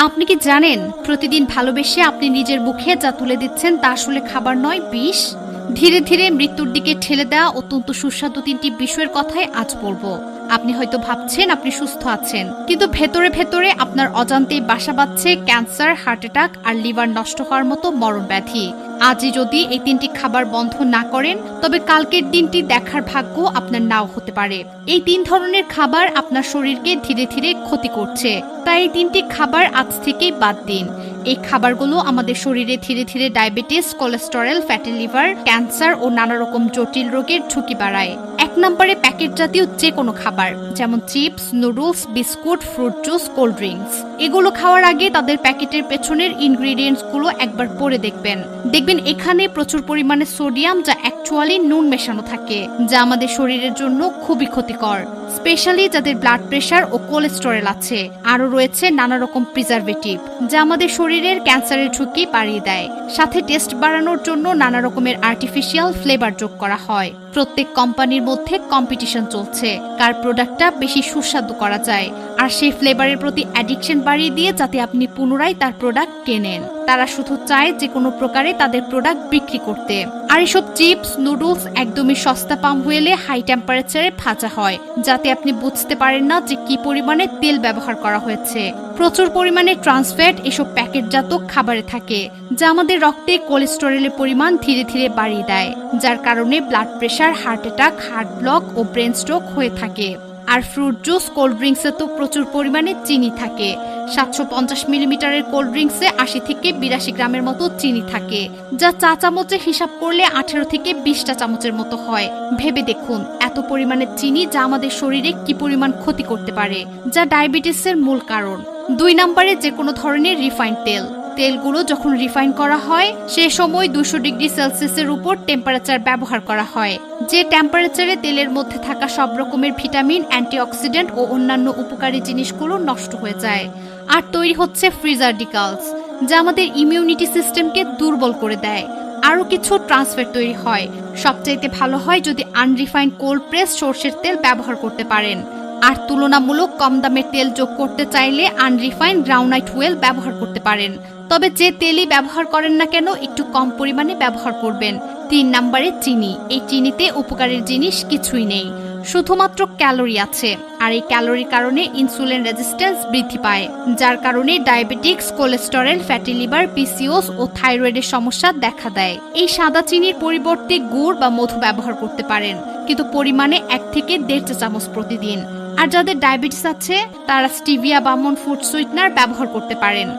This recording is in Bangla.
আপনি কি জানেন প্রতিদিন ভালোবেসে আপনি নিজের মুখে যা তুলে দিচ্ছেন তা আসলে খাবার নয়, বিষ। ধীরে ধীরে মৃত্যুর দিকে ঠেলে দেওয়া অত্যন্ত সুস্বাদু 3টি বিষয়ের কথাই আজ বলবো। আপনি হয়তো ভাবছেন আপনি সুস্থ আছেন, কিন্তু ভেতরে ভেতরে আপনার অজান্তেই বাসা বাঁধছে ক্যান্সার, হার্ট অ্যাটাক আর লিভার নষ্ট হওয়ার মতো মরণ ব্যাধি। আজই যদি এই 3টি খাবার বন্ধ না করেন, তবে কালকের দিনটি দেখার ভাগ্য আপনার নাও হতে পারে। এই 3 ধরনের খাবার আপনার শরীরকে ধীরে ধীরে ক্ষতি করছে, তাই এই 3টি খাবার আজ থেকেই বাদ দিন। এই খাবারগুলো আমাদের শরীরে ধীরে ধীরে diabetes, cholesterol, fatty liver, cancer ও নানা রকম জটিল রোগের ঝুঁকি বাড়ায়। 1 নম্বরে প্যাকেট জাতীয় যে কোনো খাবার, যেমন chips, noodles, biscuit, fruit juice, cold drinks. এগুলো খাওয়ার আগে তাদের প্যাকেটের পেছনের ইনগ্রেডিয়েন্টস গুলো একবার পড়ে দেখবেন। এখানে প্রচুর পরিমাণে সোডিয়াম, যা অ্যাকচুয়ালি নুন মেশানো থাকে, যা আমাদের শরীরের জন্য খুবই ক্ষতিকর, স্পেশালি যাদের ব্লাড প্রেশার ও কোলেস্টেরল আছে। আরও রয়েছে নানা রকম প্রিজারভেটিভ, যা আমাদের শরীরের ক্যান্সারের ঝুঁকি বাড়িয়ে দেয়। সাথে টেস্ট বাড়ানোর জন্য নানা রকমের আর্টিফিশিয়াল ফ্লেভার যোগ করা হয়। প্রত্যেক কোম্পানির মধ্যে কম্পিটিশন চলছে কার প্রোডাক্টটা বেশি সুস্বাদু করা যায়, আর সেই ফ্লেভারের প্রতি অ্যাডিকশন বাড়িয়ে দিয়ে যাতে আপনি পুনরায় তার প্রোডাক্ট কেনেন। তারা শুধু চায় যে কোনো প্রকারে তাদের প্রোডাক্ট বিক্রি করতে। আর এসব চিপস, নুডলস একদমই সস্তা পাম হুইলে হাই টেম্পারেচারে ভাজা হয়, যাতে আপনি বুঝতে পারেন না যে কি পরিমাণে তেল ব্যবহার করা হয়েছে। প্রচুর পরিমাণে ট্রান্সফ্যাট এসব প্যাকেটজাত খাবারে থাকে, যা আমাদের রক্তে কোলেস্টেরলের পরিমাণ ধীরে ধীরে বাড়িয়ে দেয়, যার কারণে blood pressure, heart attack, heart block ও ব্রেন স্ট্রোক হয়ে থাকে। আর ফ্রুট জুস, কোল্ড ড্রিঙ্কসে তো প্রচুর পরিমাণে চিনি থাকে। 750 মিলিমিটারের কোল্ড ড্রিঙ্কসে 80 থেকে 82 গ্রামের মতো চিনি থাকে, যা চা চামচে হিসাব করলে 18 থেকে 20টা চামচের মতো হয়। ভেবে দেখুন এত পরিমাণে চিনি, যা আমাদের শরীরে কি পরিমাণ ক্ষতি করতে পারে, যা ডায়াবেটিসের মূল কারণ। 2 নম্বরে যে কোনো ধরনের রিফাইন্ড তেলগুলো যখন রিফাইন করা হয়, সে সময় 200 ডিগ্রি সেলসিয়াসের উপর টেম্পারেচার ব্যবহার করা হয়, যে টেম্পারেচারে তেলের মধ্যে থাকা সব রকমের ভিটামিন, অ্যান্টিঅক্সিডেন্ট ও অন্যান্য উপকারী জিনিসগুলো নষ্ট হয়ে যায়। আর তৈরি হচ্ছে ফ্রি র্যাডিক্যালস, যা আমাদের ইমিউনিটি সিস্টেমকে দুর্বল করে দেয়। আরও কিছু ট্রান্সফ্যাট তৈরি হয়। সবচাইতে ভালো হয় যদি আনরিফাইন্ড কোল্ড প্রেস সরষের তেল ব্যবহার করতে পারেন। আর তুলনামূলক কম দামের তেল যোগ করতে চাইলে আনরিফাইন্ড গ্রাউন্ডনাট অয়েল ব্যবহার করতে পারেন। তবে যে তেলই ব্যবহার করেন না কেন, একটু কম পরিমাণে ব্যবহার করবেন। 3 নম্বরে চিনি। এই চিনিতে উপকারের জিনিস কিছুই নেই, শুধুমাত্র ক্যালোরি আছে। আর এই ক্যালোরির কারণে ইনসুলিন রেজিস্ট্যান্স বৃদ্ধি পায়, যার কারণে diabetics, cholesterol, fatty liver, PCOS ও থাইরয়েডের সমস্যা দেখা দেয়। এই সাদা চিনির পরিবর্তে গুড় বা মধু ব্যবহার করতে পারেন, কিন্তু পরিমাণে 1 থেকে 1.5 চা চামচ প্রতিদিন। আর যাদের ডায়াবেটিস আছে তারা স্টিভিয়া বা ফুড সুইটনার ব্যবহার করতে পারেন।